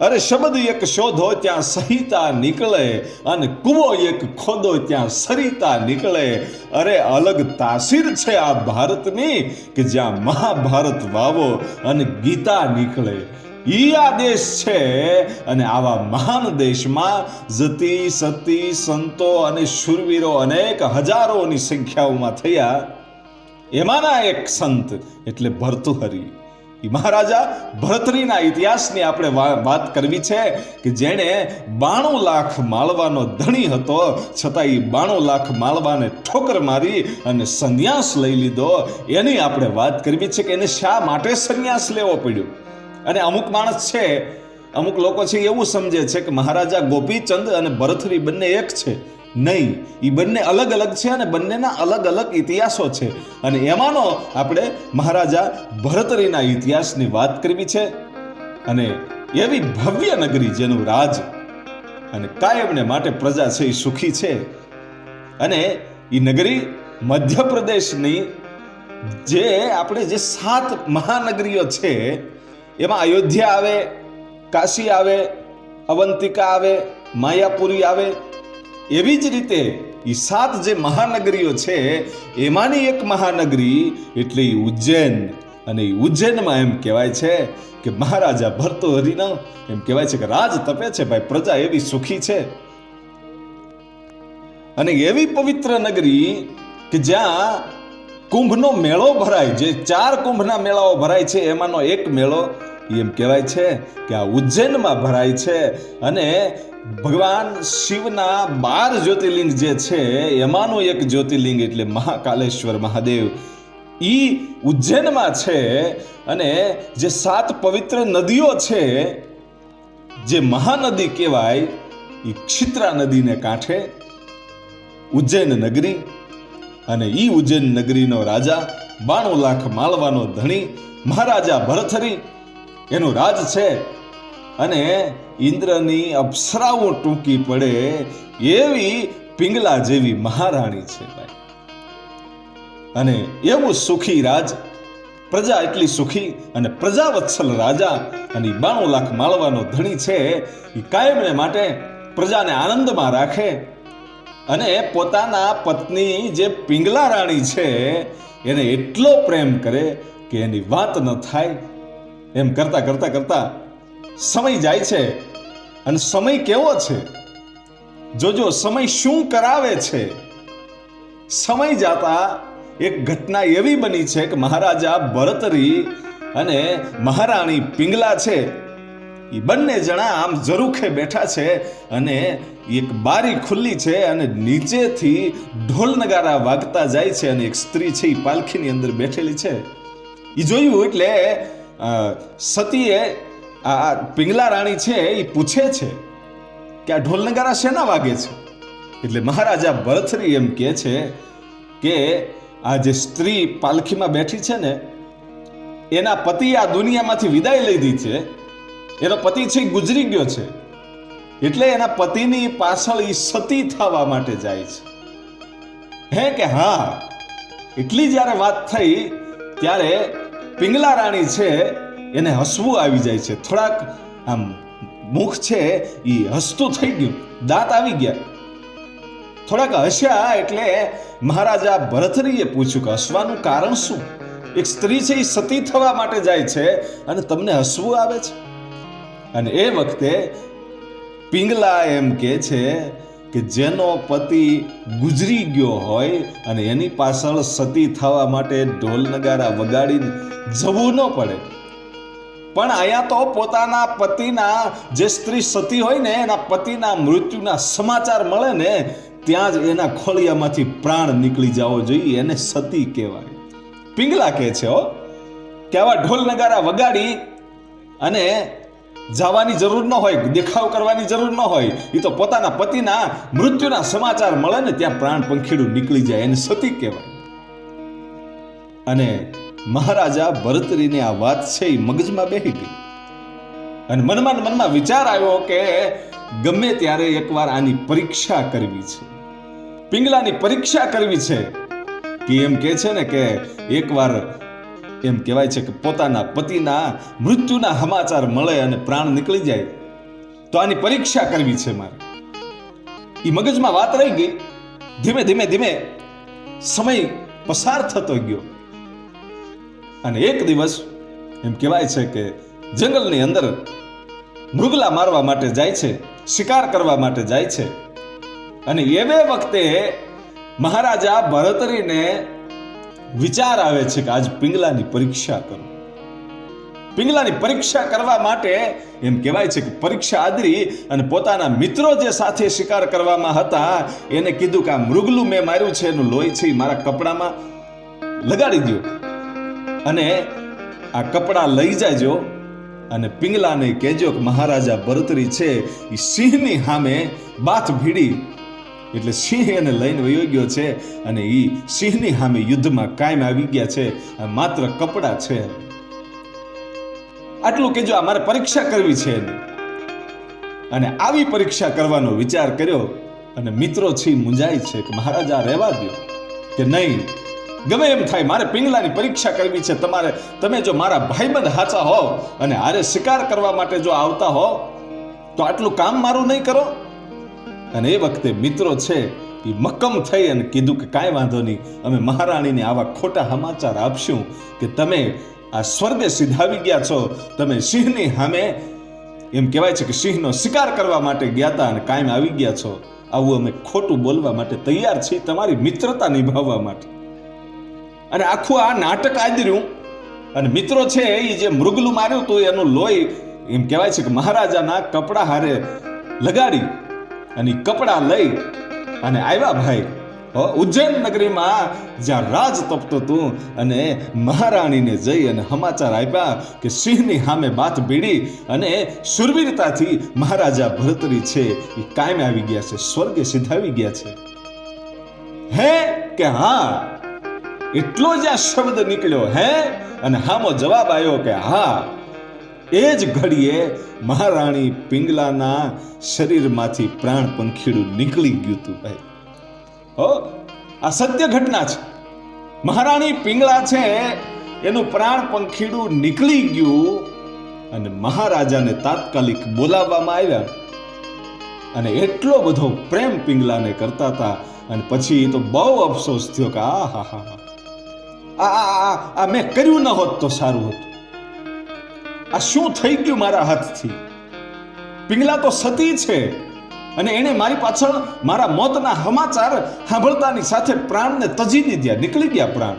અરે શબ્દ એક શોધો ત્યાં સહિતા નીકળે, અને કૂવો એક ખોદો ત્યાં સરિતા નીકળે. અરે અલગ તાસીર છે આ ભારતની કે જ્યાં મહાભારત વાવો અને ગીતા નીકળે. ઈ આ દેશ છે, અને આવા મહાન દેશમાં જતી સતી સંતો અને શૂરવીરો અનેક હજારોની સંખ્યાઓમાં થયા. એમાંના એક સંત એટલે ભર્તૃહરિ. મહારાજા ભર્તૃના ઇતિહાસની આપણે વાત કરવી છે કે જેણે 92 લાખ માળવાનો ધણી હતો, છતાં એ 92 લાખ માળવાને ઠોકર મારી અને સંન્યાસ લઈ લીધો. એની આપણે વાત કરવી છે કે એને શા માટે સંન્યાસ લેવો પડ્યો. અને અમુક માણસ છે, અમુક લોકો છે એવું સમજે છે કે મહારાજા ગોપીચંદ અને ભર્તૃ બંને એક છે. નહીં, એ બંને અલગ અલગ છે અને બંનેના અલગ અલગ ઇતિહાસો છે. અને એમાંનો આપણે મહારાજા ભર્તૃના ઇતિહાસની વાત કરવી છે. અને એવી ભવ્ય નગરી જેનું રાજ અને કાયમને માટે પ્રજા છે એ સુખી છે. અને એ નગરી મધ્યપ્રદેશની જે આપણે જે 7 મહાનગરીઓ છે એમાં અયોધ્યા આવે, કાશી આવે, અવંતિકા આવે, માયાપુરી આવે. એવી જ રીતે એ 7 જે મહાનગરીઓ છે એમાંની એક મહાનગરી એટલે ઉજ્જૈન. અને એ ઉજ્જૈનમાં એમ કહેવાય છે કે મહારાજા ભર્તૃહરિનો એમ કહેવાય છે કે રાજ તપે છે ભાઈ, પ્રજા એવી સુખી છે. અને એવી પવિત્ર નગરી કે જ્યાં કુંભનો મેળો ભરાય, જે 4 કુંભના મેળાઓ ભરાય છે એમાંનો એક મેળો એમ કહેવાય છે કે આ ઉજ્જૈનમાં ભરાય છે. અને ભગવાન શિવના 12 જ્યોતિર્લિંગ જે છે એમાંનું એક જ્યોતિર્લિંગ એટલે મહાકાલેશ્વર મહાદેવ ઈ ઉજ્જૈનમાં છે. અને જે 7 પવિત્ર નદીઓ છે, જે મહાનદી કહેવાય, એ ક્ષિત્રા નદીને કાંઠે ઉજ્જૈન નગરી. અને ઈ ઉજ્જૈન નગરીનો રાજા 92 લાખ માળવાનો ધણી મહારાજા ભર્તૃ એનું રાજ છે. અને ઇન્દ્રની અપ્સરાઓ ટૂંકી પડે એવી પિંગલા જેવી મહારાણી છે ભાઈ. અને એવું સુખી રાજ, પ્રજા એટલી સુખી અને પ્રજાવત્સલ રાજા. અને 92 લાખ માળવાનો ધણી છે એ કાયમને માટે પ્રજાને આનંદમાં રાખે. અને પોતાના પત્ની જે પિંગલા રાણી છે એને એટલો પ્રેમ કરે કે એની વાત ન થાય. એમ કરતા કરતા કરતા સમય જાય છે. અને સમય કેવો છે જોજો, સમય શું કરાવે છે. સમય જતા એક ઘટના એવી બની છે કે મહારાજા ભર્તૃ અને મહારાણી પિંગલા છે એ બંને જણા આમ ઝરૂખે બેઠા છે. અને એક બારી ખુલ્લી છે અને નીચેથી ઢોલ નગારા વાગતા જાય છે. અને એક સ્ત્રી છે એ પાલખીની અંદર બેઠેલી છે. એ જોયું એટલે સતીએ આ પિંગલા રાણી છે એ પૂછે છે કે આ ઢોલ નગારા શેના વાગે છે. એટલે મહારાજા ભર્તૃ એમ કહે છે કે આ જે સ્ત્રી પાલખીમાં બેઠી છે ને એના પતિ આ દુનિયામાંથી વિદાય લીધી છે. એનો પતિ છે ગુજરી ગયો છે, એટલે એના પતિની પાછળ એ સતી થવા માટે જાય છે. હે કે હા. એટલી જ્યારે વાત થઈ ત્યારે પિંગલા રાણી છે એને હસવું આવી જાય છે. થોડાક આમ મુખ છે એ હસતું થઈ ગયું, દાંત આવી ગયા. થોડાક હસ્યા એટલે મહારાજા ભર્તૃએ પૂછ્યું કે હસવાનું કારણ શું? એક સ્ત્રી છે એ સતી થવા માટે જાય છે અને તમને હસવું આવે છે? અને એ વખતે પિંગલા એમ કહે છે કે જેનો પતિ ગુજરી ગયો હોય અને એની પાછળ સતી થવા માટે ઢોલ નગારા વગાડીને જવું ન પડે, પણ અહીંયા તો પોતાના પતિના, જે સ્ત્રી સતી હોય ને એના પતિના મૃત્યુના સમાચાર મળે ને ત્યાં જ એના ખોળિયામાંથી પ્રાણ નીકળી જવો જોઈએ, એને સતી કહેવાય. પિંગલા કહે છે કે આવા ઢોલ નગારા વગાડી અને જવાની જરૂર ન હોય, દેખાવ કરવાની જરૂર ન હોય. એ તો પોતાના પતિના મૃત્યુના સમાચાર મળે ને ત્યાં પ્રાણ પંખીડું નીકળી જાય, એને સતી કહેવાય. અને મહારાજા ભર્તૃને આ વાત છે એ મગજમાં બેસી ગઈ. અને મનમાં વિચાર આવ્યો કે ગમે ત્યારે એકવાર આની પરીક્ષા કરવી છે, પિંગલાની પરીક્ષા કરવી છે. કે એમ કહે છે ને કે એકવાર એમ કહેવાય છે કે પોતાના પતિના મૃત્યુના સમાચાર મળે અને પ્રાણ નીકળી જાય તો આની પરીક્ષા કરવી છે મારે. એ મગજમાં વાત રહી ગઈ. ધીમે ધીમે ધીમે સમય પસાર થતો ગયો અને એક દિવસ એમ કહેવાય છે કે જંગલની અંદર મૃગલા મારવા માટે જાય છે, શિકાર કરવા માટે જાય છે. અને એવે વખતે મહારાજા ભરતરીને વિચાર આવે છે કે આજ પિંગલાની પરીક્ષા કરું. પિંગલાની પરીક્ષા કરવા માટે એમ કહેવાય છે કે પરીક્ષા આદરી અને પોતાના મિત્રો જે સાથે શિકાર કરવામાં હતા એને કીધું કે આ મૃગલું મેં માર્યું છે, એનું લોહી છે મારા કપડામાં લગાડી દો અને આ કપડા લઈ જાજો અને પિંગલાને કહેજો કે મહારાજા ભરતરી છે એ સિંહની સામે બાથ ભીડી, એટલે સિંહ એને લઈને વયો ગયો છે અને એ સિંહની સામે યુદ્ધમાં કાયમ આવી ગયા છે. આ માત્ર કપડા છે. આટલું કહેજો, અમારે પરીક્ષા કરવી છે એની. અને આવી પરીક્ષા કરવાનો વિચાર કર્યો અને મિત્રો છે મૂંઝાય છે કે મહારાજા રહેવા દો કે નહીં, ગમે એમ થાય મારે પિંગલાની પરીક્ષા કરવી છે. તમે જો મારા ભાઈબંધ હાચા હો અને હારે શિકાર કરવા માટે જો આવતા હો તો આટલું કામ મારું નહીં કરો. અને એ વખતે મિત્રો છે એ મક્કમ થઈ અને કીધું કે કાંઈ વાંધો નહીં, અમે મહારાણીને આવા ખોટા સમાચાર આપશું કે તમે આ સ્વર્ગે સિધાવી ગયા છો, તમે સિંહની સામે એમ કહેવાય છે કે સિંહનો શિકાર કરવા માટે ગયા હતા અને કાયમ આવી ગયા છો. આવું અમે ખોટું બોલવા માટે તૈયાર છીએ, તમારી મિત્રતા નિભાવવા માટે. અને આખું આ નાટક આદર્યું અને મિત્રો છે એ જે મૃગલું માર્યું હતું એનું લોહી એમ કહેવાય છે કે મહારાજાના કપડા હારે લગાડી અને કપડા લઈ અને આવ્યા ભાઈ ઉજ્જૈન નગરીમાં જ્યાં રાજ તપતું હતું. અને મહારાણીને જઈ અને સમાચાર આપ્યા કે સિંહની સામે બાથ ભીડી અને શુરવીરતાથી મહારાજા ભરતરી છે એ કાયમ આવી ગયા છે, સ્વર્ગે સિધાવી ગયા છે. હે કે હા, એટલો જ આ શબ્દ નીકળ્યો. હે અને હામો જવાબ આવ્યો કે હા. એ જ ઘડીએ મહારાણી પિંગલાના શરીરમાંથી પ્રાણ પંખીડું નીકળી ગયું હતું ભાઈ. આ સત્ય ઘટના છે. મહારાણી પિંગલા છે એનું પ્રાણ પંખીડું નીકળી ગયું અને મહારાજાને તાત્કાલિક બોલાવવામાં આવ્યા અને એટલો બધો પ્રેમ પિંગલાને કરતા હતા. અને પછી તો બહુ અફસોસ થયો કે આ મેં કર્યું ન હોત તો સારું હતું. આ શું થઈ ગયું મારા હાથથી? પિંગલા તો સતી છે અને એને મારી પાછળ મારા મોતના સમાચાર સાંભળતાની સાથે પ્રાણને તજી દીધા, નીકળી ગયા પ્રાણ.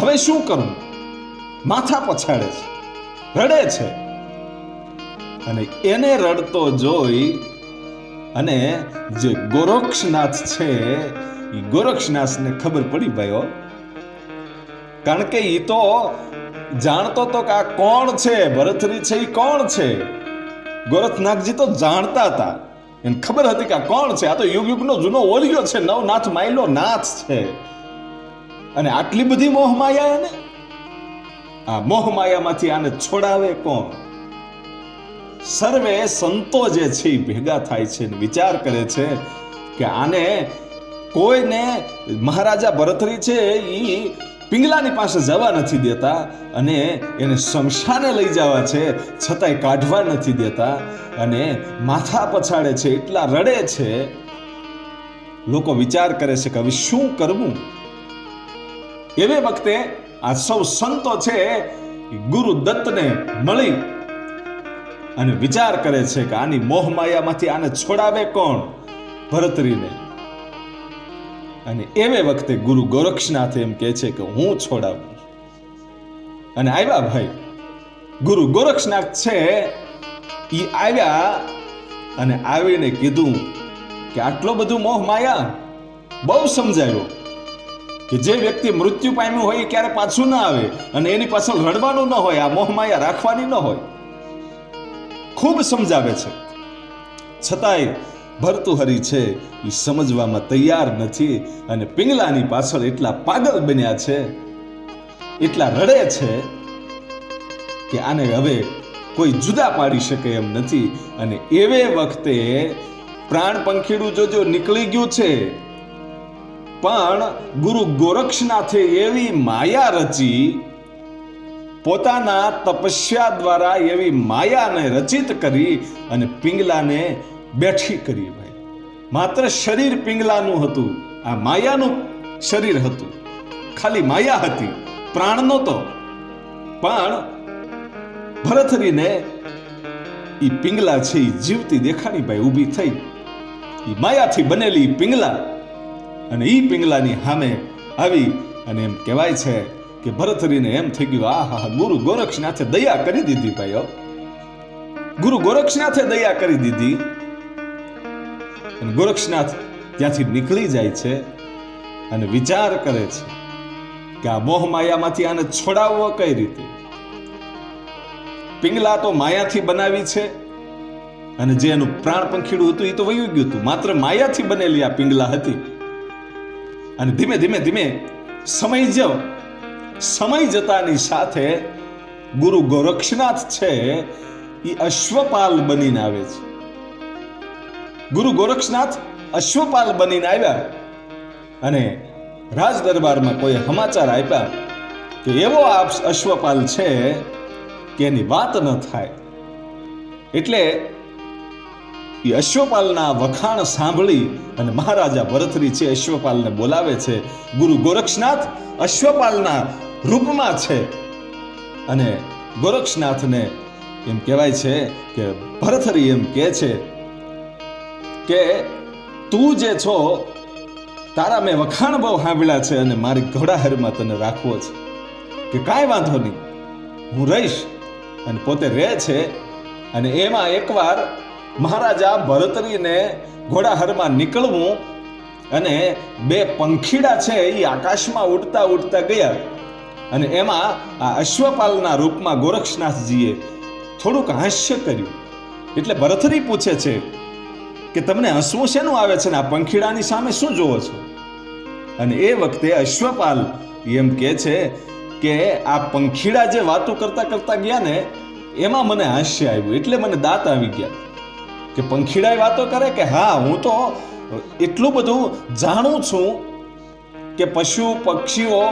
હવે શું કરું? માથા પછાડે છે, રડે છે. અને એને રડતો જોઈ અને જે ગોરક્ષનાથ છે એ ગોરક્ષનાથને ખબર પડી ભાઈઓ, કારણ કે એ તો જાણતો તો કે આ કોણ છે, ભરતરી છે એ કોણ છે. ગોરખનાથજી તો જાણતા હતા, એને ખબર હતી કે આ કોણ છે. આ તો યુગ યુગનો જૂનો ઓલિયો છે, નવનાથ માયલો નાથ છે. અને આટલી બધી મોહમાયા એને, આ મોહમાયામાંથી આને છોડાવે કોણ? સર્વે સંતો જે છે ભેગા થાય છે ને વિચાર કરે છે કે આને કોઈને મહારાજા ભરતરી છે એ પિંગલાની પાસે જવા નથી દેતા અને એને શમશાને લઈ જવા છે છતાંય કાઢવા નથી દેતા અને માથા પછાડે છે, એટલા રડે છે. લોકો વિચાર કરે છે કે હવે શું કરવું? એવે વખતે આ સૌ સંતો છે ગુરુ દત્તને મળી અને વિચાર કરે છે કે આની મોહમાયામાંથી આને છોડાવે કોણ? ભરતરીને. અને એવે વખતે ગુરુ ગોરક્ષનાથ એમ કહે છે કે હું છોડાવું. અને આવ્યા ભાઈ ગુરુ ગોરક્ષનાથ છે એ આવ્યા અને આવીને કીધું કે આટલો બધું મોહ માયા. બહુ સમજાયો કે જે વ્યક્તિ મૃત્યુ પામ્યું હોય એ ક્યારે પાછું ના આવે અને એની પાછળ રડવાનું ન હોય, આ મોહ માયા રાખવાની ન હોય. ખૂબ સમજાવે છે, છતાંય ભર્તુહરી છે એ સમજવામાં તૈયાર નથી અને પિંગલાની પાછળ એટલા પાગલ બન્યા છે, એટલા રડે છે કે આને હવે કોઈ જુદા પાડી શકે એમ નથી. અને એવે વખતે પ્રાણ પંખીડું જોજો નીકળી ગયું છે, પણ ગુરુ ગોરક્ષનાથે એવી માયા રચી પોતાના તપસ્યા દ્વારા એવી માયાને રચિત કરી અને પિંગલાને બેઠી કરી. ભાઈ, માત્ર શરીર પિંગલાનું હતું, આ માયાનું શરીર હતું, ખાલી માયા હતી, પ્રાણ નહોતો. પણ ભરથરીને ઈ પિંગલા છે ઈ જીવતી દેખાણી. ભાઈ, ઊભી થઈ ઈ માયાથી બનેલી પિંગલા, અને ઈ પિંગલાની સામે આવી અને એમ કહેવાય છે કે ભરથરીને એમ થઈ ગયું, આ હા, ગુરુ ગોરક્ષનાથે દયા કરી દીધી. ભાઈઓ, ગુરુ ગોરક્ષનાથે દયા કરી દીધી. અને ગોરક્ષનાથ ત્યાંથી નીકળી જાય છે અને વિચાર કરે છે કે આ મોહ માયામાંથી આને છોડાવવો કઈ રીતે. પિંગલા તો માયાથી બનાવી છે, અને જે એનું પ્રાણ પંખીડું હતું એ તો વયું ગયું હતું. માત્ર માયાથી બનેલી આ પિંગલા હતી. અને ધીમે ધીમે ધીમે સમય જતાની સાથે ગુરુ ગોરક્ષનાથ છે એ અશ્વપાલ બનીને આવે છે. ગુરુ ગોરક્ષનાથ અશ્વપાલ બનીને આવ્યા અને રાજ દરબારમાં કોઈ સમાચાર આપ્યા કે એવો આ અશ્વપાલ છે કે એની વાત ન થાય. એટલે એ અશ્વપાલના વખાણ સાંભળી અને મહારાજા ભરથરી છે અશ્વપાલને બોલાવે છે. ગુરુ ગોરક્ષનાથ અશ્વપાલના રૂપમાં છે. અને ગોરક્ષનાથને એમ કહેવાય છે કે ભરથરી એમ કહે છે કે તું જે છો તારા મેં વખાણ બહુ સાંભળ્યા છે અને મારી ઘોડાહેરમાં તને રાખવો છે, કે કાંઈ વાંધો નહીં, હું રહીશ. અને પોતે રહે છે. અને એમાં એકવાર મહારાજા ભરતરીને ઘોડાહરમાં નીકળવું અને બે પંખીડા છે એ આકાશમાં ઉડતા ઉડતા ગયા. અને એમાં આ અશ્વપાલના રૂપમાં ગોરક્ષનાથજીએ થોડુંક હાસ્ય કર્યું. એટલે ભરથરી પૂછે છે કે તમને હસવું શેનું આવે છે ને આ પંખીડાની સામે શું જોવો છો? અને એ વખતે અશ્વપાલ એમ કહે છે કે આ પંખીડા જે વાતો કરતા કરતા ગયા ને એમાં મને હાસ્ય આવ્યું, એટલે મને દાંત આવી ગયા. કે પંખીડા વાતો કરે કે હા, હું તો એટલું બધું જાણું છું કે પશુ પક્ષીઓ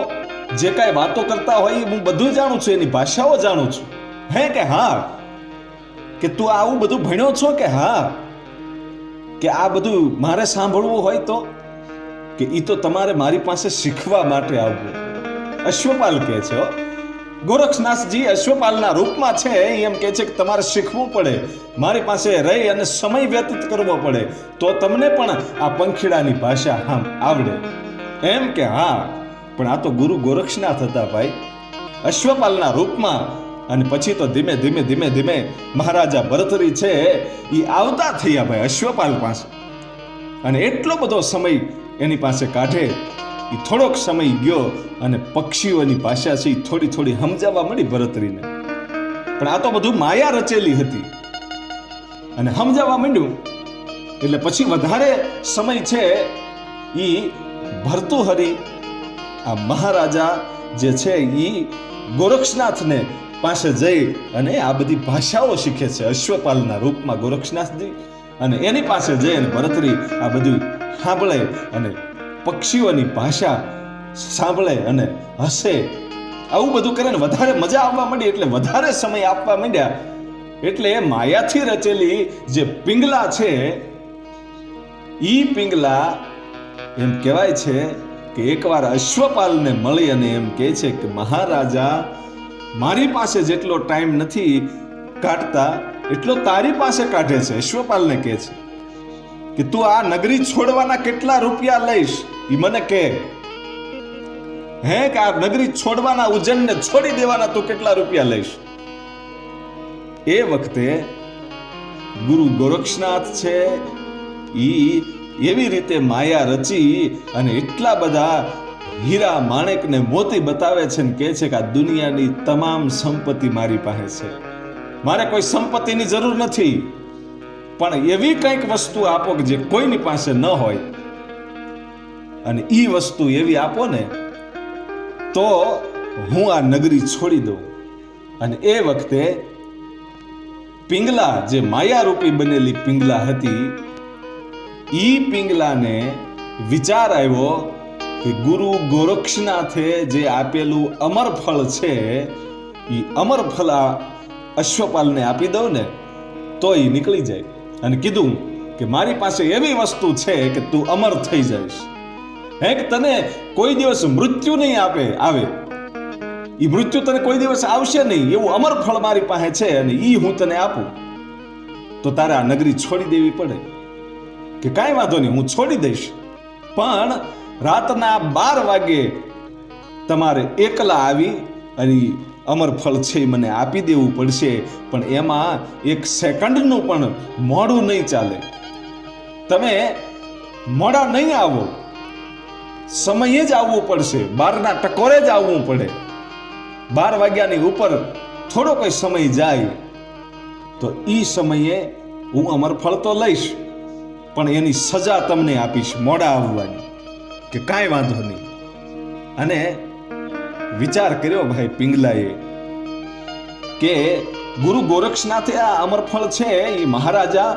જે કાંઈ વાતો કરતા હોય હું બધું જાણું છું, એની ભાષાઓ જાણું છું. હે કે હા, કે તું આવું બધું ભણ્યો છો? કે હા. કે આ બધું મારે સાંભળવું હોય તો? કે ઈ તો તમારે મારી પાસે શીખવા માટે આવવું. અશ્વપાલ કહે છે. ગોરક્ષનાથજી અશ્વપાલના રૂપમાં છે, એમ કહે છે કે તમારે શીખવું પડે, મારી પાસે રહી અને સમય વ્યતીત કરવો પડે તો તમને પણ આ પંખીડાની ભાષા આવડે. એમ કે હા, પણ આ તો ગુરુ ગોરક્ષનાથ હતા ભાઈ, અશ્વપાલના રૂપમાં. અને પછી તો ધીમે ધીમે ધીમે ધીમે મહારાજા ભરથરી છે એ આવતા થયા ભાઈ અશ્વપાલ પાસે. અને એટલો બધો સમય એની પાસે કાઢે. એ થોડોક સમય ગયો અને પક્ષીઓની ભાષા છે એ થોડી થોડી સમજાવવા મળી ભરતરીને. પણ આ તો બધું માયા રચેલી હતી. અને સમજાવવા માંડ્યું એટલે પછી વધારે સમય છે એ ભર્તુહરિ આ મહારાજા જે છે એ ગોરક્ષનાથને પાસે જઈ અને આ બધી ભાષાઓ શીખે છે અશ્વપાલના રૂપમાં ગોરક્ષનાથજી. અને એની પાસે જઈ અને ભરતરી આ બધું સાંભળે અને પક્ષીઓની ભાષા સાંભળે અને હસે. આવું બધું કરે ને વધારે મજા આવવા માંડી. એટલે વધારે સમય આપવા માંડ્યા. એટલે માયાથી રચેલી જે પિંગલા છે ઈ પિંગલા એમ કહેવાય છે કે એકવાર અશ્વપાલને મળી અને એમ કહે છે કે મહારાજા, મારી પાસે જેટલો ટાઈમ નથી કાઢતા એટલો તારી પાસે કાઢે છે. અશ્વપાલને કહે છે કે તું આ નગરી છોડવાના કેટલા રૂપિયા લઈશ એ મને કહે. હે કે આ નગરી છોડવાના, ઉજ્જૈનને છોડી દેવાના તું કેટલા રૂપિયા લઈશ? એ વખતે ગુરુ ગોરક્ષનાથ છે ઈ એવી રીતે માયા રચી અને એટલા બધા હીરા માણેક ને મોતી બતાવે છે ને કહે છે કે આ દુનિયાની તમામ સંપત્તિ મારી પાસે છે, મારે કોઈ સંપત્તિની જરૂર નથી, પણ એવી કંઈક વસ્તુ આપો કે જે કોઈની પાસે ન હોય, અને ઈ વસ્તુ એવી આપો ને તો હું આ નગરી છોડી દઉં. અને એ વખતે પિંગલા જે માયારૂપી બનેલી પિંગલા હતી ઈ પિંગલાને વિચાર આવ્યો કે ગુરુ ગોરક્ષનાથે જે આપેલું અમર ફળ છે એ અમર ફળ આ અશ્વપાલને આપી દઉં ને તો એ નીકળી જાય. અને કીધું કે મારી પાસે એવી વસ્તુ છે કે તું અમર થઈ જઈશ. કે તને કોઈ દિવસ મૃત્યુ નહીં આવે, એ મૃત્યુ તને કોઈ દિવસ આવશે નહીં, એવું અમર ફળ મારી પાસે છે અને એ હું તને આપું. તો તારે આ નગરી છોડી દેવી પડે. કે કાંઈ વાંધો નહીં, હું છોડી દઈશ, પણ રાતના 12 વાગે તમારે એકલા આવી અને અમર ફળ છે એ મને આપી દેવું પડશે. પણ એમાં 1 સેકન્ડનું પણ મોડું નહીં ચાલે. તમે મોડા નહીં આવો, સમયે જ આવવું પડશે, 12ના ટકોરે જ આવવું પડે. 12 વાગ્યાની ઉપર થોડો કોઈ સમય જાય તો એ સમયે હું અમર ફળ તો લઈશ, પણ એની સજા તમને આપીશ મોડા આવવાની. કે કાંઈ વાંધો નહીં. અને વિચાર કર્યો ભાઈ પિંગલાએ કે ગુરુ ગોરક્ષનાથે આ અમરફળ છે એ મહારાજા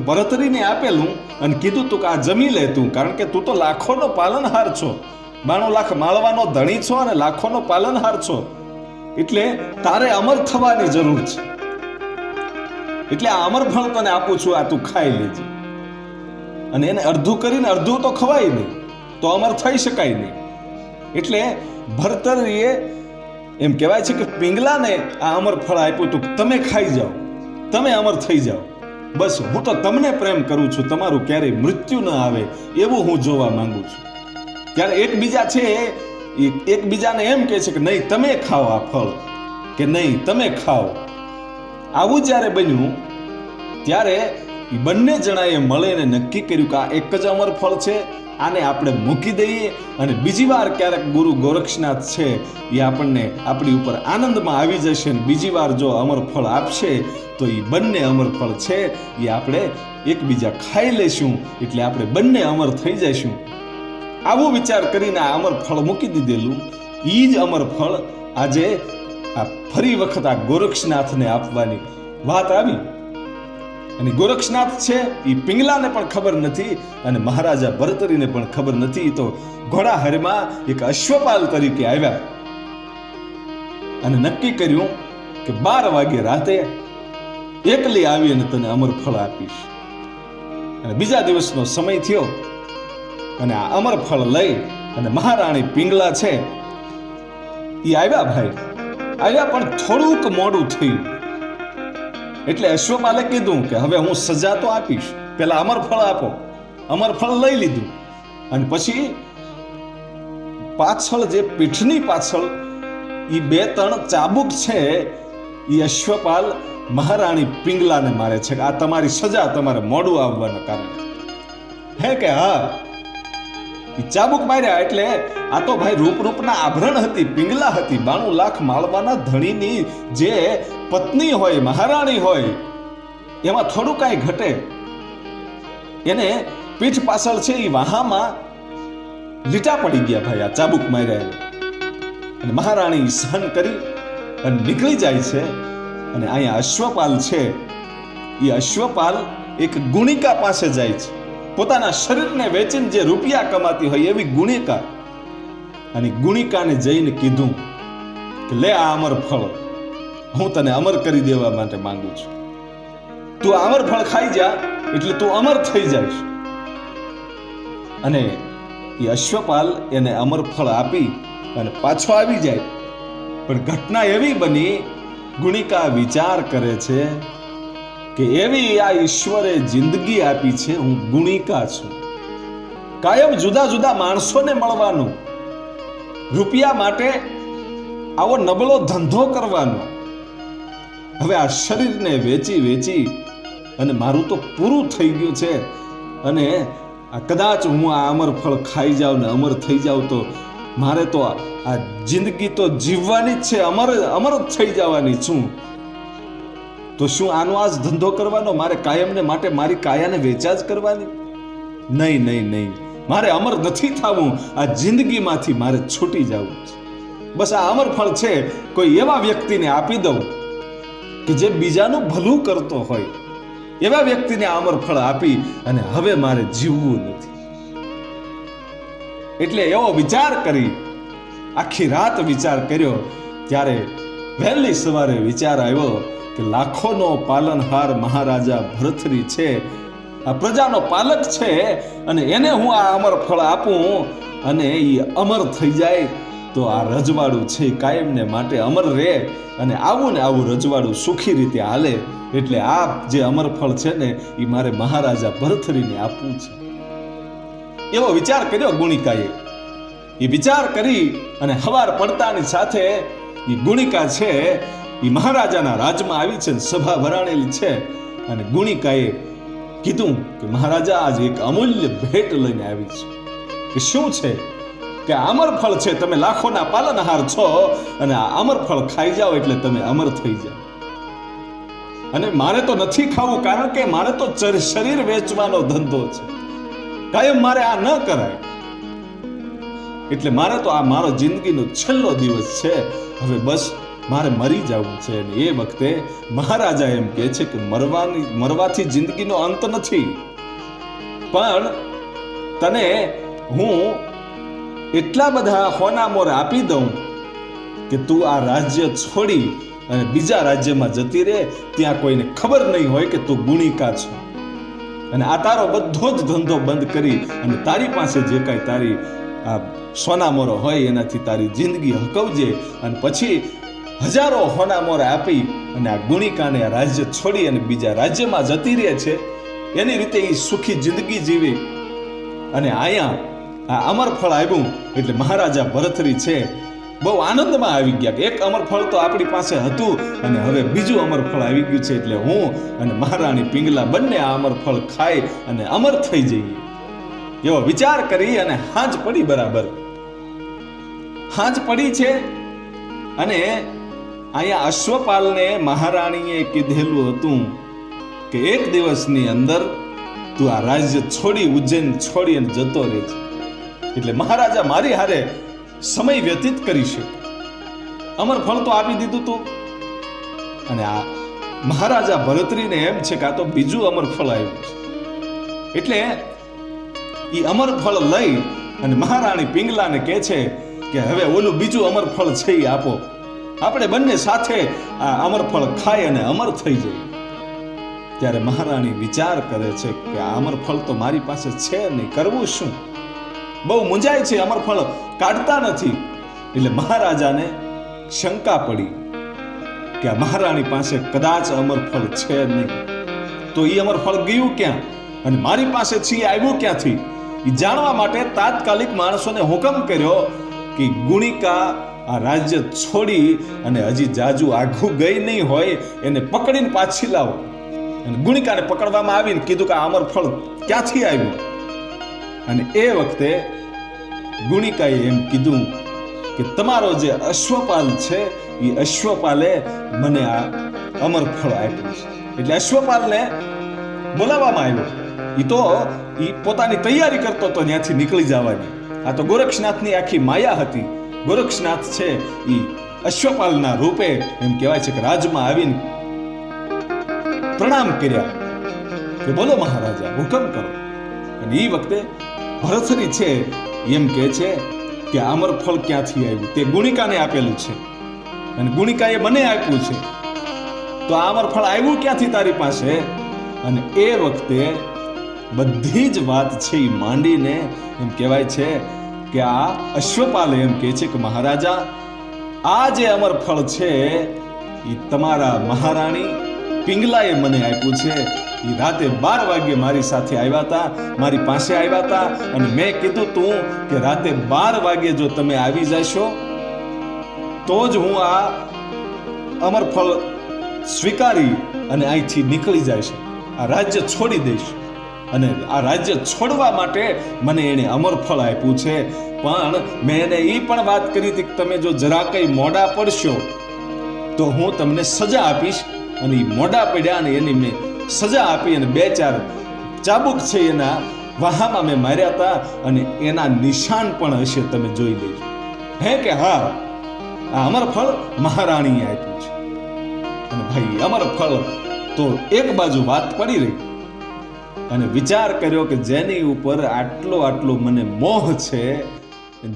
ભરતરીને આપેલું અને કીધું તું કે આ જમી લે તું, કારણ કે તું તો લાખોનો પાલનહાર છો, 92 લાખ માળવાનો ધણી છો અને લાખોનો પાલનહાર છો, એટલે તારે અમર થવાની જરૂર છે. એટલે આ અમરફળ તને આપું છું, આ તું ખાઈ લેજે. અને એને અડધું કરીને અડધું તો ખવાય નહીં, તો અમર થઈ શકાય નહીં. એટલે ભરતરીએ એમ કહેવાય છે કે પિંગલાને આ અમર ફળ આપ્યું તું, તમે ખાઈ જાઓ, તમે અમર થઈ જાઓ. બસ હું તો તમને પ્રેમ કરું છું, તમારું ક્યારેય મૃત્યુ ન આવે એવું હું જોવા માંગુ છું. ત્યારે એકબીજા છે એકબીજાને એમ કહે છે કે નહીં તમે ખાઓ આ ફળ, કે નહીં તમે ખાઓ. આવું જ્યારે બન્યું ત્યારે એ બંને જણાએ મળીને નક્કી કર્યું કે આ એક જ અમર ફળ છે, આને આપણે મૂકી દઈએ અને બીજી વાર ક્યારેક ગુરુ ગોરક્ષનાથ છે એ આપણને આપણી ઉપર આનંદમાં આવી જશે અને બીજી વાર જો અમર ફળ આપશે તો એ બંને અમર ફળ છે એ આપણે એકબીજા ખાઈ લેશું, એટલે આપણે બંને અમર થઈ જઈશું. આવો વિચાર કરીને આ અમર ફળ મૂકી દીધેલું. એ જ અમર ફળ આજે આ ફરી વખત આ ગોરક્ષનાથને આપવાની વાત આવી. અને ગોરક્ષનાથ છે એ પિંગલાને પણ ખબર નથી અને મહારાજા ભરતરીને પણ ખબર નથી. તો ઘોડાહરમાં એક અશ્વપાલ તરીકે આવ્યા અને નક્કી કર્યું કે 12 વાગે રાતે એકલી આવી અને તને અમર ફળ આપીશ. અને બીજા દિવસનો સમય થયો અને આ અમર ફળ લઈ અને મહારાણી પિંગલા છે એ આવ્યા. ભાઈ આવ્યા પણ થોડુંક મોડું થયું. એટલે અશ્વપાલે કીધું કે હવે હું સજા તો આપીશ, પેલા અમરફળ આપો. અમરફળ લઈ લીધું અને પછી પાછળ જે પીઠની પાછળ એ 2-3 ચાબુક છે એ અશ્વપાલ મહારાણી પિંગલાને મારે છે કે આ તમારી સજા, તમારે મોડું આવવાના કારણે. હે કે હા, એ ચાબુક માર્યા. એટલે આ તો ભાઈ રૂપના આભરણ હતી, પિંગલા હતી, 92 લાખ માળવાના ધણીની જે પત્ની હોય, મહારાણી હોય, એમાં થોડું કાંઈ ઘટે. એને પીઠ પાછળ છે એ વાહામાં લીટા પડી ગયા ભાઈ આ ચાબુક માર્યા. અને મહારાણી સહન કરી અને નીકળી જાય છે. અને અહીંયા અશ્વપાલ છે એ અશ્વપાલ એક ગુણિકા પાસે જાય છે, પોતાના શરીરને વેચીને જે રૂપિયા કમાતી હોય એવી ગુણિકા. અને ગુણિકાને જઈને કીધું કે લે આ અમર ફળ હું તને અમર કરી દેવા માટે માંગુ છું, તું અમર ફળ ખાઈ જા એટલે તું અમર થઈ જઈશ. અને એ અશ્વપાલ એને અમર ફળ આપી અને પાછો આવી જાય. પણ ઘટના એવી બની, ગુણિકા વિચાર કરે છે કે એવી આ ઈશ્વરે જિંદગી આપી છે, હું ગુણિકા છું, કાયમ જુદા જુદા માણસોને મળવાનું, રૂપિયા માટે આવો નબળો ધંધો કરવાનો. હવે આ શરીરને વેચી અને મારું તો પૂરું થઈ ગયું છે. અને આ કદાચ હું આ અમર ફળ ખાઈ જાઉં ને અમર થઈ જાઉં તો મારે તો આ જિંદગી તો જીવવાની જ છે, અમર જ થઈ જવાની છું. તો શું આનો આ જ ધંધો કરવાનો? મારે કાયમને માટે મારી કાયાને વેચા જ કરવાની? નહીં, મારે અમર નથી થવું. આ જિંદગીમાંથી મારે છૂટી જવું છે. બસ આ અમર ફળ છે કોઈ એવા વ્યક્તિને આપી દઉં કે જે બીજાનું ભલું કરતો હોય, એવા વ્યક્તિને અમર ફળ આપી અને હવે મારે જીવવું નથી. એટલે એવો વિચાર કરી, આખી રાત વિચાર કર્યો. ત્યારે વહેલી સવારે વિચાર આવ્યો કે લાખોનો પાલનહાર મહારાજા ભરથરી છે, આ પ્રજાનો પાલક છે, અને એને હું આ અમર ફળ આપું અને એ અમર થઈ જાય તો આ રજવાડું છે કાયમને માટે અમર રહે, અને આવું ને આવું રજવાડું સુખી રીતે હાલે. એટલે આ જે અમર ફળ છે ને એ મારે મહારાજા ભરથરીને આપવું છે. એવો વિચાર કર્યો ગુણિકાએ. એ વિચાર કરી અને હવાર પડતાની સાથે એ ગુણિકા છે એ મહારાજાના રાજમાં આવી છે, સભા ભરાણેલી છે. અને ગુણિકાએ કીધું કે મહારાજા આજે એક અમૂલ્ય ભેટ લઈને આવી છે. કે શું છે? કે અમર ફળ છે, તમે લાખોના પાલનહાર છો અને આ અમર ફળ ખાઈ જાઓ એટલે તમે અમર થઈ જાઓ. અને મારે તો નથી ખાવું, કારણ કે મારે તો શરીર વેચવાનો ધંધો છે, કાયમ મારે આ ન કરાય. એટલે મારે તો આ મારો જિંદગીનો છેલ્લો દિવસ છે, હવે બસ મારે મરી જવું છે. અને એ વખતે મહારાજા એમ કહે છે કે મરવાથી જિંદગીનો અંત નથી, પણ તને હું એટલા બધા હોનામોર આપી દઉં કે તું આ રાજ્ય છોડી અને બીજા રાજ્યમાં જતી રહે, ત્યાં કોઈને ખબર નહીં હોય કે તું ગુણિકા છો. અને આ તારો બધો જ ધંધો બંધ કરી અને તારી પાસે જે કાંઈ તારી આ સોનામોરો હોય એનાથી તારી જિંદગી હકવજે. અને પછી હજારો હોનામોર આપી અને આ ગુણિકાને આ રાજ્ય છોડી અને બીજા રાજ્યમાં જતી રહે છે, એની રીતે એ સુખી જિંદગી જીવી. અને અહીંયા આ અમરફળ આવ્યું એટલે મહારાજા ભરથરી છે બહુ આનંદમાં આવી ગયા કે એક અમરફળ તો આપણી પાસે હતું અને હવે બીજું અમરફળ આવી ગયું છે, એટલે હું અને મહારાણી પિંગલા બંને આ અમરફળ ખાઈ અને અમર થઈ જઈએ એવો વિચાર કરી. અને હાંજ પડી, બરાબર હાંજ પડી છે. અને અહીંયા અશ્વપાલને મહારાણીએ કીધેલું હતું કે એક દિવસની અંદર તું આ રાજ્ય છોડી, ઉજ્જૈન છોડી અને જતો રહેજે, એટલે મહારાજા મારી હારે સમય વ્યતીત કરી શકે. અમર ફળ તો આપી દીધું તું. અને આ મહારાજા ભરથરીને એમ છે કે આ તો બીજું અમર ફળ આવ્યું છે, એટલે એ અમર ફળ લઈ અને મહારાણી પિંગલાને કહે છે કે હવે ઓલું બીજું અમર ફળ છે એ આપો, આપણે બંને સાથે આ અમર ફળ ખાઈ અને અમર થઈ જઈએ. ત્યારે મહારાણી વિચાર કરે છે કે આ અમર ફળ તો મારી પાસે છે નહીં, કરવું શું? બહુ મૂંઝાય છે, અમર ફળ કાઢતા નથી. એટલે મહારાજાને શંકા પડી કે આ મહારાણી પાસે કદાચ અમર ફળ છે નહીં, તો એ અમર ફળ ગયું ક્યાં અને મારી પાસે છે આવ્યું ક્યાંથી? એ જાણવા માટે તાત્કાલિક માણસોને હુકમ કર્યો કે ગુણિકા આ રાજ્ય છોડી અને હજી જાજુ આઘું ગઈ નહીં હોય એને પકડીને પાછી લાવો. અને ગુણિકાને પકડવામાં આવીને કીધું કે આ અમર ફળ ક્યાંથી આવ્યું? અને એ વખતે ગુણિકાએ એમ કીધું કે તમારો જે અશ્વપાલ છે એ અશ્વપાલે મને આ અમર ફળ આપ્યું છે. એટલે અશ્વપાલને બોલાવવામાં આવ્યો. એ તો પોતાની તૈયારી કરતો હતો ત્યાંથી નીકળી જવાની. આ તો ગોરક્ષનાથની આખી માયા હતી. ગોરક્ષનાથ છે એ અશ્વપાલના રૂપે એમ કહેવાય છે કે રાજમાં આવીને પ્રણામ કર્યા કે બોલો મહારાજા, હુકમ કરો. અને એ વખતે ભરથરી છે એમ કહે છે કે અમર ફળ ક્યાંથી આવ્યું? તે ગુણિકાને આપેલું છે અને ગુણિકાએ મને આપ્યું છે, તો આ અમર ફળ આવ્યું ક્યાંથી તારી પાસે? અને એ વખતે બધી જ વાત છે એ માંડીને એમ કહેવાય છે કે આ અશ્વપાલ એમ કહે છે કે મહારાજા, આ જે અમર ફળ છે એ તમારા મહારાણી પિંગલાએ મને આપ્યું છે. એ રાતે 12 વાગ્યે મારી સાથે આવ્યા હતા, મારી પાસે આવ્યા હતા અને મેં કીધું તું કે રાતે 12 વાગ્યે જો તમે આવી જશો તો જ હું આ અમર ફળ સ્વીકારી અને અહીંથી નીકળી જઈશ, આ રાજ્ય છોડી દઈશ. અને આ રાજ્ય છોડવા માટે મને એને અમર ફળ આપ્યું છે, પણ મેં એને એ પણ વાત કરી હતી કે તમે જો જરા કંઈ મોડા પડશો તો હું તમને સજા આપીશ. અને એ મોડા પડ્યા અને એની મેં સજા આપી અને 2-4 ચાબુક છે એના વાહામાં મેં માર્યા હતા અને એના નિશાન પણ હશે, તમે જોઈ લેજો. હે કે હા, આ અમર ફળ મહારાણીએ આપ્યું છે. અને ભાઈ અમર ફળ તો એક બાજુ વાત પડી રહી અને વિચાર કર્યો કે જેની ઉપર આટલો મને મોહ છે,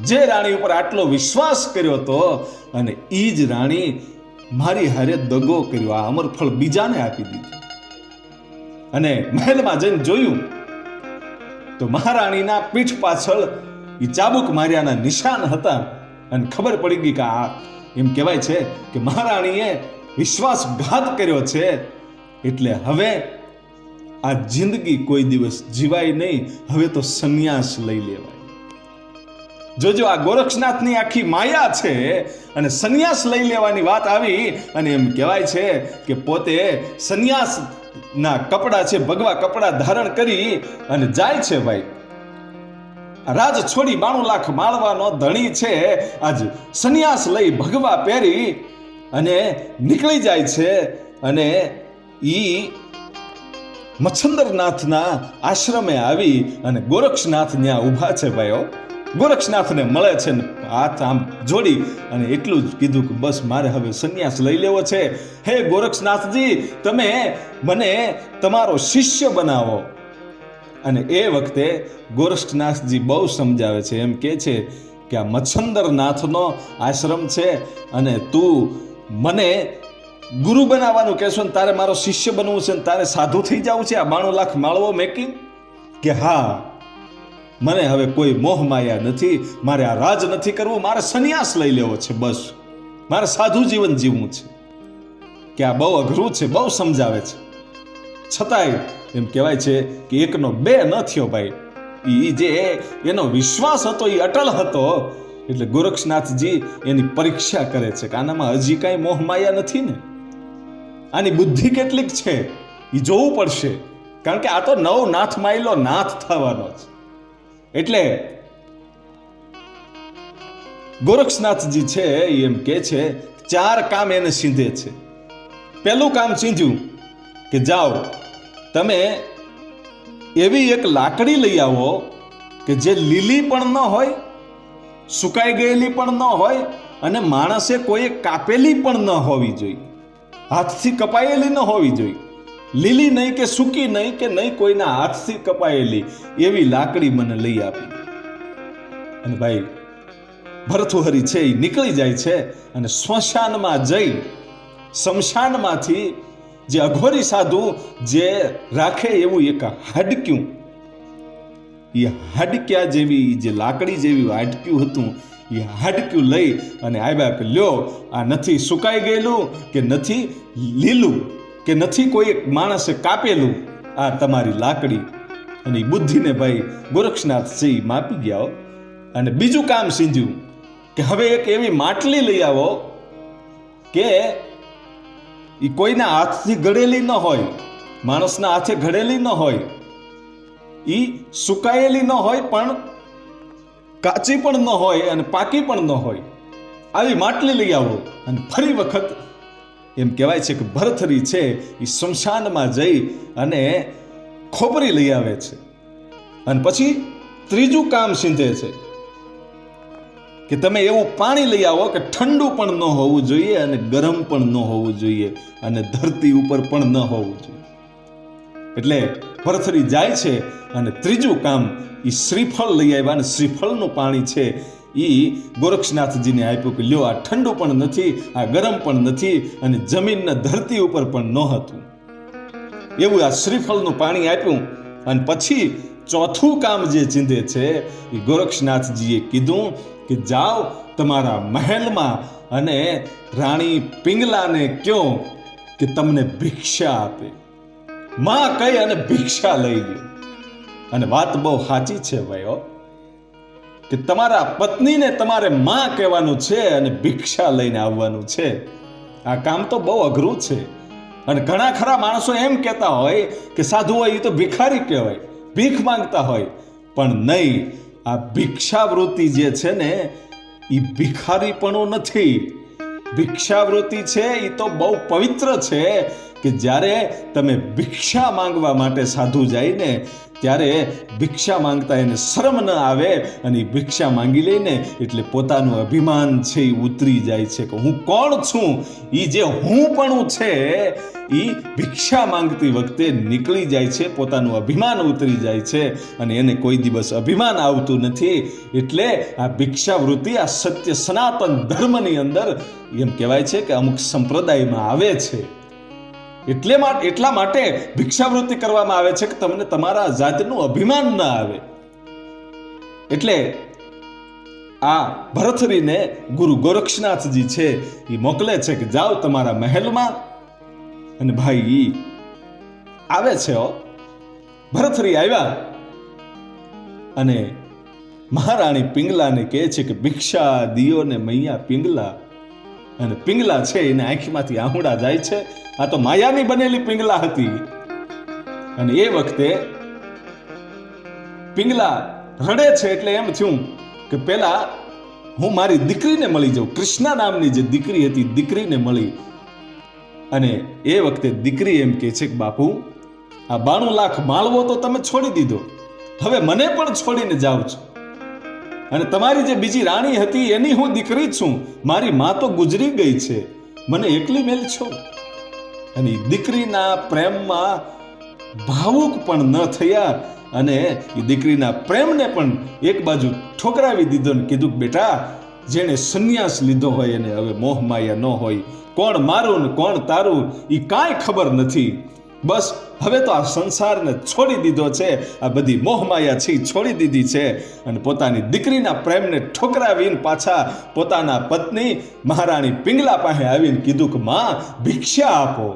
જે રાણી ઉપર આટલો વિશ્વાસ કર્યો હતો અને એ જ રાણી મારી હારે દગો કર્યો, આ અમરફળ બીજાને આપી દીધું. અને મહેલમાં જઈને જોયું તો મહારાણીના પીઠ પાછળ એ ચાબુક માર્યાના નિશાન હતા. અને ખબર પડી ગઈ કે આ એમ કહેવાય છે કે મહારાણીએ વિશ્વાસઘાત કર્યો છે, એટલે હવે આ જિંદગી કોઈ દિવસ જીવાય નહીં, હવે તો સંન્યાસ લઈ લેવાય. જોજો, આ ગોરક્ષનાથની આખી માયા છે. અને સંન્યાસ લઈ લેવાની વાત આવી અને એમ કહેવાય છે કે પોતે સંન્યાસ ના કપડા છે, ભગવા કપડા ધારણ કરી અને જાય છે. ભાઈ, રાજ છોડી 92 લાખ માળવાનો ધણી છે, આજ સંન્યાસ લઈ ભગવા પહેરી અને નીકળી જાય છે. અને ઈ મચ્છંદરનાથના આશ્રમે આવી અને ગોરક્ષનાથ ત્યાં ઊભા છે. ભાઈઓ, ગોરક્ષનાથને મળે છે ને હાથ આમ જોડી અને એટલું જ કીધું કે બસ મારે હવે સંન્યાસ લઈ લેવો છે. હે ગોરક્ષનાથજી, તમે મને તમારો શિષ્ય બનાવો. અને એ વખતે ગોરક્ષનાથજી બહુ સમજાવે છે, એમ કે છે કે આ મચ્છંદરનાથનો આશ્રમ છે અને તું મને ગુરુ બનાવવાનું કહેશો ને તારે મારો શિષ્ય બનવું છે ને તારે સાધુ થઈ જવું છે આ 92 લાખ માળવો મેકી? કે હા, મને હવે કોઈ મોહ માયા નથી, મારે આ રાજ નથી કરવું, મારે સંન્યાસ લઈ લેવો છે, બસ મારે સાધુ જીવન જીવવું છે. કે આ બહુ અઘરું છે, બહુ સમજાવે છે. છતાંય એમ કહેવાય છે કે એકનો બે ન થયો. ભાઈ, એ જે એનો વિશ્વાસ હતો એ અટલ હતો. એટલે ગોરક્ષનાથજી એની પરીક્ષા કરે છે કે આનામાં હજી કાંઈ મોહ માયા નથી ને, આની બુદ્ધિ કેટલીક છે એ જોવું પડશે. કારણ કે આ તો નવ નાથ માયલો નાથ થવાનો છે. એટલે ગોરક્ષનાથજી છે એમ કે છે 4 કામ એને સીધે છે. પહેલું કામ સીધ્યું કે જાઓ તમે એવી એક લાકડી લઈ આવો કે જે લીલી પણ ન હોય, સુકાઈ ગયેલી પણ ન હોય અને માણસે કોઈ કાપેલી પણ ન હોવી જોઈએ, હાથથી કપાયેલી ન હોવી જોઈએ. લીલી નહીં કે સૂકી નહીં કે નહીં કોઈના હાથથી કપાયેલી એવી લાકડી મને લઈ આપી. અને ભાઈ ભરથુહરી છે એ નીકળી જાય છે અને સ્મશાનમાં જઈ શમશાનમાંથી જે અઘોરી સાધુ જે રાખે એવું એક હાડક્યું, એ હાડક્યા જેવી જે લાકડી જેવી હાડક્યું હતું, એ હાડક્યું લઈ અને આવ્યા કે લ્યો, આ નથી સુકાઈ ગયેલું કે નથી લીલું કે નથી કોઈ માણસે કાપેલું, આ તમારી લાકડી. અને એ બુદ્ધિને ભાઈ ગોરક્ષનાથ છે માપી ગયા. અને બીજું કામ સીધ્યું કે હવે એક એવી માટલી લઈ આવો કે એ કોઈના હાથથી ઘડેલી ન હોય, માણસના હાથે ઘડેલી ન હોય, એ સુકાયેલી ન હોય પણ કાચી પણ ન હોય અને પાકી પણ ન હોય, આવી માટલી લઈ આવો. અને ફરી વખત એમ કહેવાય છે કે ભરથરી છે એ શમશાનમાં જઈ અને ખોપરી લઈ આવે છે. અને પછી ત્રીજું કામ સીધે છે કે તમે એવું પાણી લઈ આવો કે ઠંડુ પણ ન હોવું જોઈએ અને ગરમ પણ ન હોવું જોઈએ અને ધરતી ઉપર પણ ન હોવું જોઈએ. એટલે ભરથરી જાય છે અને ત્રીજું કામ એ શ્રીફળ લઈ આવ્યા અને શ્રીફળનું પાણી છે એ ગોરક્ષનાથજીને આપ્યું કે લ્યો, આ ઠંડુ પણ નથી, આ ગરમ પણ નથી અને જમીનના ધરતી ઉપર પણ ન હતું, એવું આ શ્રીફળનું પાણી આપ્યું. અને પછી ચોથું કામ જે ચીંધે છે એ ગોરક્ષનાથજીએ કીધું કે જાઓ તમારા મહેલમાં અને રાણી પિંગલાને કહો કે તમને ભિક્ષા આપે. માં કહી અને ભિક્ષા લઈ લ્યો. અને વાત બહુ સાચી છે ભાઈઓ કે તમારા પત્નીને તમારે માં કહેવાનું છે અને ભિક્ષા લઈને આવવાનું છે. આ કામ તો બહુ અઘરું છે. અને ઘણા ખરા માણસો એમ કહેતા હોય કે સાધુ હોય એ તો ભિખારી કહેવાય, ભીખ માંગતા હોય. પણ નહીં, આ ભિક્ષાવૃત્તિ જે છે ને એ ભિખારીપણું નથી. ભિક્ષાવૃત્તિ છે એ તો બહુ પવિત્ર છે કે જ્યારે તમે ભિક્ષા માંગવા માટે સાધુ જાય ને ત્યારે ભિક્ષા માંગતા એને શરમ ન આવે અને એ ભિક્ષા માંગી લઈને એટલે પોતાનું અભિમાન છે એ ઉતરી જાય છે કે હું કોણ છું. એ જે હું પણ છે એ ભિક્ષા માંગતી વખતે નીકળી જાય છે, પોતાનું અભિમાન ઉતરી જાય છે અને એને કોઈ દિવસ અભિમાન આવતું નથી. એટલે આ ભિક્ષાવૃત્તિ આ સત્ય સનાતન ધર્મની અંદર એમ કહેવાય છે કે અમુક સંપ્રદાયમાં આવે છે. એટલા માટે ભિક્ષાવૃત્તિ કરવામાં આવે છે કે તમને તમારા જાતનું અભિમાન ન આવે. એટલે આ ભરથરીને ગુરુ ગોરક્ષનાથજી છે એ મોકલે છે કે જાઓ તમારા મહેલમાં. અને ભાઈ ઈ આવે છે. ભરથરી આવ્યા અને મહારાણી પિંગલાને કહે છે કે ભિક્ષા દિયો ને મૈયા પિંગલા. અને પિંગલા છે એને આંખમાંથી આહુડા જાય છે. આ તો માયાની બનેલી પિંગલા હતી. અને એ વખતે પિંગલા રડે છે એટલે એમ થયું કે પેલા હું મારી દીકરીને મળી જાઉં. કૃષ્ણા નામની જે દીકરી હતી દીકરીને મળી. અને એ વખતે દીકરી એમ કહે છે કે બાપુ આ 92 લાખ માળવો તો તમે છોડી દીધો, હવે મને પણ છોડીને જાઓ છો. અને તમારી જે બીજી રાણી હતી એની હું દીકરી છું, મારી માં તો ગુજરી ગઈ છે, મને એકલી મેલ છો. અને દીકરીના પ્રેમમાં ભાવુક પણ ન થયા અને એ દીકરીના પ્રેમને પણ એક બાજુ ઠોકરાવી દીધો ને કીધું કે બેટા જેણે સંન્યાસ લીધો હોય એને હવે મોહ માયા ન હોય, કોણ મારું ને કોણ તારું એ કાંઈ ખબર નથી. બસ હવે તો આ સંસારને છોડી દીધો છે, આ બધી મોહમાયા છે છોડી દીધી છે. અને પોતાની દીકરીના પ્રેમને ઠોકરાવીને પાછા પોતાના પત્ની મહારાણી પિંગલા પાસે આવીને કીધું કે માં ભિક્ષા આપો.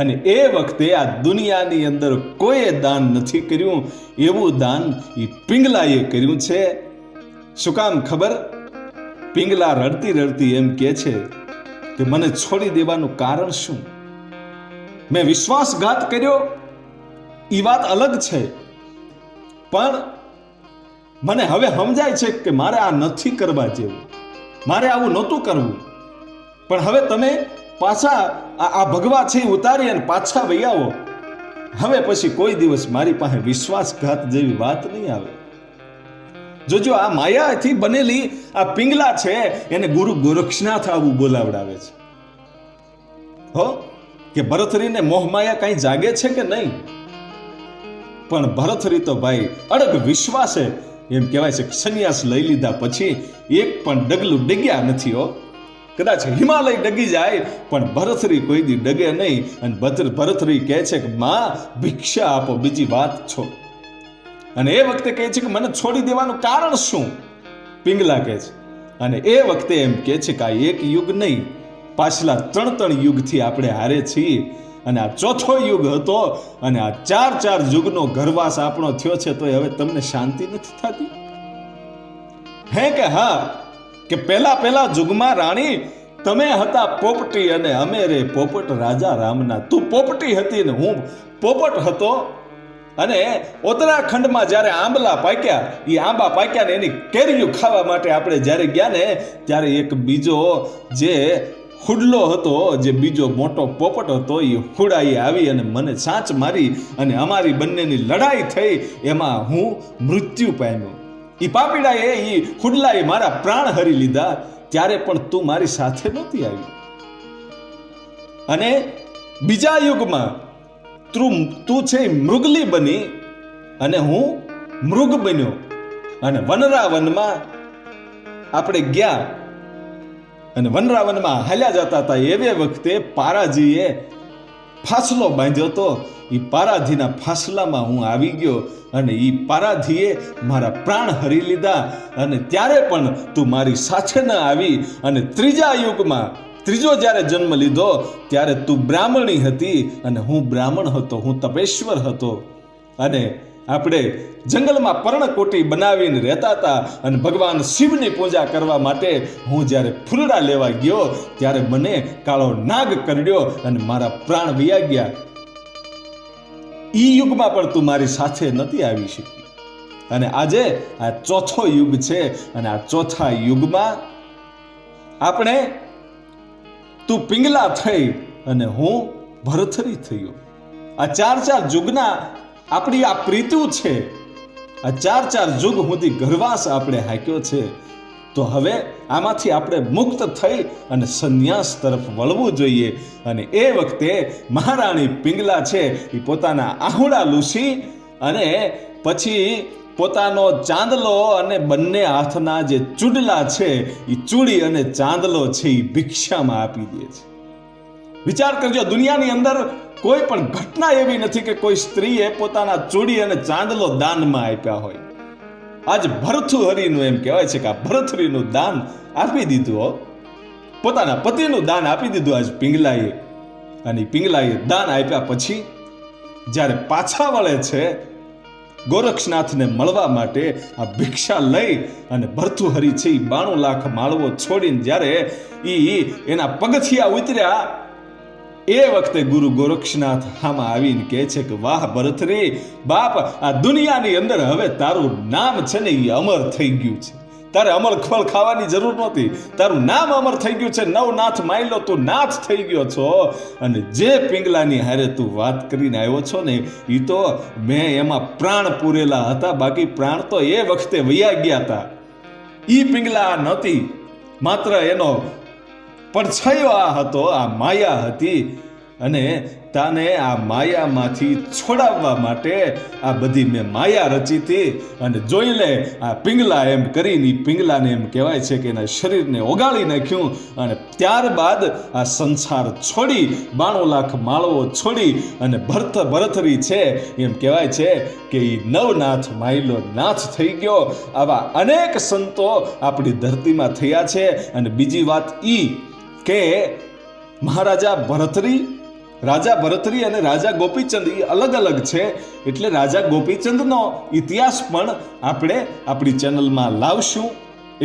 અને એ વખતે આ દુનિયાની અંદર કોઈએ દાન નથી કર્યું એવું દાન એ પિંગલાએ કર્યું છે. શું કામ ખબર? પિંગલા રડતી રડતી એમ કહે છે કે મને છોડી દેવાનું કારણ શું? મેં વિશ્વાસઘાત કર્યો એ વાત અલગ છે, પણ મને હવે સમજાય છે કે મારે આ નથી કરવા જેવું, મારે આવું નહોતું કરવું. પણ હવે તમે પાછા આ ભગવા છે ઉતારી અને પાછા વહી આવો. હવે પછી કોઈ દિવસ મારી પાસે વિશ્વાસઘાત જેવી વાત નહીં આવે. જોજો આ માયાથી બનેલી આ પિંગલા છે એને ગુરુ ગોરક્ષનાથ આવું બોલાવડાવે છે. હો કે ભરથરીને મોહમાયા કઈ જાગે છે કે નહીં? પણ ભરથરી તો ભાઈ અડગ વિશ્વાસે એમ કહેવાય છે કે સંન્યાસ લઈ લીધા પછી એક પણ ડગલું ડગ્યા નથી. હો કદાચ હિમાલય ડગી જાય પણ ભરથરી કોઈ દી ડગે નહીં. અને ભરથરી કહે છે કે માં ભિક્ષા આપો, બીજી વાત છો. અને એ વખતે કહે છે કે મને છોડી દેવાનું કારણ શું? પિંગલા કહે છે. અને એ વખતે એમ કહે છે કે આ એક યુગ નહીં, પાછલા 3 યુગથી આપણે હારે છીએ. અને આ 4થો યુગ હતો અને આ 4 યુગનો ઘરવાસ આપણો થયો છે, તો હવે તમને શાંતિ નથી થતી? હે કે હા કે પહેલા યુગમાં રાણી તમે હતા પોપટી અને અમે રે પોપટ રાજા રામના. તું પોપટી હતી ને હું પોપટ હતો. અને ઉત્તરાખંડમાં જ્યારે આંબલા પાક્યા, એ આંબા પાક્યા ને એની કેરીઓ ખાવા માટે આપણે જ્યારે ગયા ને ત્યારે એક બીજો જે હુડલો હતો, જે બીજો મોટો પોપટ હતો, એ હુડાઈ આવી અને મને સાચ મારી અને અમારી બંનેની લડાઈ થઈ. એમાં હું મૃત્યુ પામ્યો. એ પાપીડાએ એ હુડલાએ મારા પ્રાણ હરી લીધા. ત્યારે પણ તું મારી સાથે નહોતી આવી. અને બીજા યુગમાં તું છે મૃગલી બની અને હું મૃગ બન્યો. અને વનરાવનમાં આપણે ગયા અને વનરાવનમાં હાલ્યા જતા હતા. એવે વખતે પારાજીએ ફાસલો બાંધ્યો હતો. એ પારાધીના ફાસલામાં હું આવી ગયો અને એ પારાધીએ મારા પ્રાણ હરી લીધા. અને ત્યારે પણ તું મારી સાથે ન આવી. અને ત્રીજા યુગમાં ત્રીજો જ્યારે જન્મ લીધો ત્યારે તું બ્રાહ્મણી હતી અને હું બ્રાહ્મણ હતો, હું તપેશ્વર હતો. અને આપણે જંગલમાં પર્ણકોટી બનાવીને રહેતા હતા. અને ભગવાન શિવની પૂજા કરવા માટે હું જ્યારે ફૂલડા લેવા ગયો ત્યારે મને કાળો નાગ કરડ્યો અને મારા પ્રાણ વયા ગયા. ઈ યુગમાં પણ તું મારી સાથે નથી આવી શકી. અને આજે આ 4થો યુગ છે અને આ 4થા યુગમાં આપણે તું પિંગલા થઈ અને હું ભરથરી થયો. આ 4 યુગના આપણી આ પ્રીતુ છે. આ 4 યુગ સુધી ઘરવાસ આપણે હાક્યો છે. તો હવે આમાંથી આપણે મુક્ત થઈ અને સંન્યાસ તરફ વળવું જોઈએ. અને એ વખતે મહારાણી પિંગલા છે એ પોતાના આહુડા લૂસી અને પછી પોતાનો ચાંદલો અને બંને હાથના જે ચૂડલા છે એ ચૂડી અને ચાંદલો છે એ ભિક્ષામાં આપી દે છે. વિચાર કરજો, દુનિયાની અંદર કોઈ પણ ઘટના એવી નથી કે કોઈ સ્ત્રીએ પોતાના ચૂડી અને ચાંદલો દાનમાં આપ્યા હોય. આજ ભર્તૃહરિનું એમ કહેવાય છે કે આ ભર્તૃહરિનું દાન આપી દીધું હો, પોતાના પતિનું દાન આપી દીધું આજ પિંગલાએ. અને પિંગલાએ દાન આપ્યા પછી જ્યારે પાછા વળે છે ગોરક્ષનાથને મળવા માટે, આ ભિક્ષા લઈ અને ભર્તૃહરિ છે એ 92 લાખ માળવો છોડીને જ્યારે એના પગથિયા ઉતર્યા, એ વખતે ગુરુ ગોરક્ષનાથ આમાં આવીને કહે છે કે વાહ ભરતરી બાપ, આ દુનિયાની અંદર હવે તારું નામ છે ને એ અમર થઈ ગયું છે. તારે અમર ખોળ ખાવાની જરૂર નહોતી, તારું નામ અમર થઈ ગયું છે. નવનાથ માયલો તું નાથ થઈ ગયો છો. અને જે પિંગલાની હારે તું વાત કરીને આવ્યો છો ને, એ તો મેં એમાં પ્રાણ પૂરેલા હતા, બાકી પ્રાણ તો એ વખતે વયા ગયા હતા. ઈ પિંગલા નહોતી, માત્ર એનો પડછાયો આ હતો, આ માયા હતી. અને તાને આ માયામાંથી છોડાવવા માટે આ બધી મેં માયા રચી હતી. અને જોઈ લે આ પિંગલા એમ કરીને પિંગલાને એમ કહેવાય છે કે એના શરીરને ઓગાળી નાખ્યું. અને ત્યારબાદ આ સંસાર છોડી 92 લાખ માળવો છોડી અને ભરતરી છે એમ કહેવાય છે કે એ નવનાથ માયલો નાથ થઈ ગયો. આવા અનેક સંતો આપણી ધરતીમાં થયા છે. અને બીજી વાત ઈ કે મહારાજા ભરતરી, રાજા ભરતરી અને રાજા ગોપીચંદ એ અલગ અલગ છે. એટલે રાજા ગોપીચંદનો ઇતિહાસ પણ આપણે આપણી ચેનલમાં લાવશું.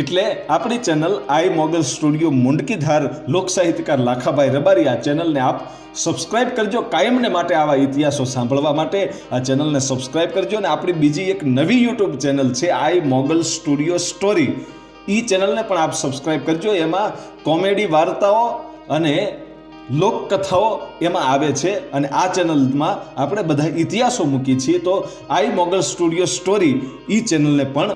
એટલે આપણી ચેનલ આઈ મોગલ સ્ટુડિયો મુંડકીધાર લોક સાહિત્યકાર લાખાભાઈ રબારી, આ ચેનલને આપ સબસ્ક્રાઇબ કરજો. કાયમને માટે આવા ઇતિહાસો સાંભળવા માટે આ ચેનલને સબસ્ક્રાઇબ કરજો. અને આપણી બીજી એક નવી યુટ્યુબ ચેનલ છે આઈ મોગલ સ્ટુડિયો સ્ટોરી, એ ચેનલને પણ આપ સબસ્ક્રાઇબ કરજો. એમાં કોમેડી વાર્તાઓ અને લોકકથાઓ એમાં આવે છે. અને આ ચેનલમાં આપણે બધા ઇતિહાસો મૂકીએ છીએ. તો આઈ મોગલ સ્ટુડિયો સ્ટોરી એ ચેનલને પણ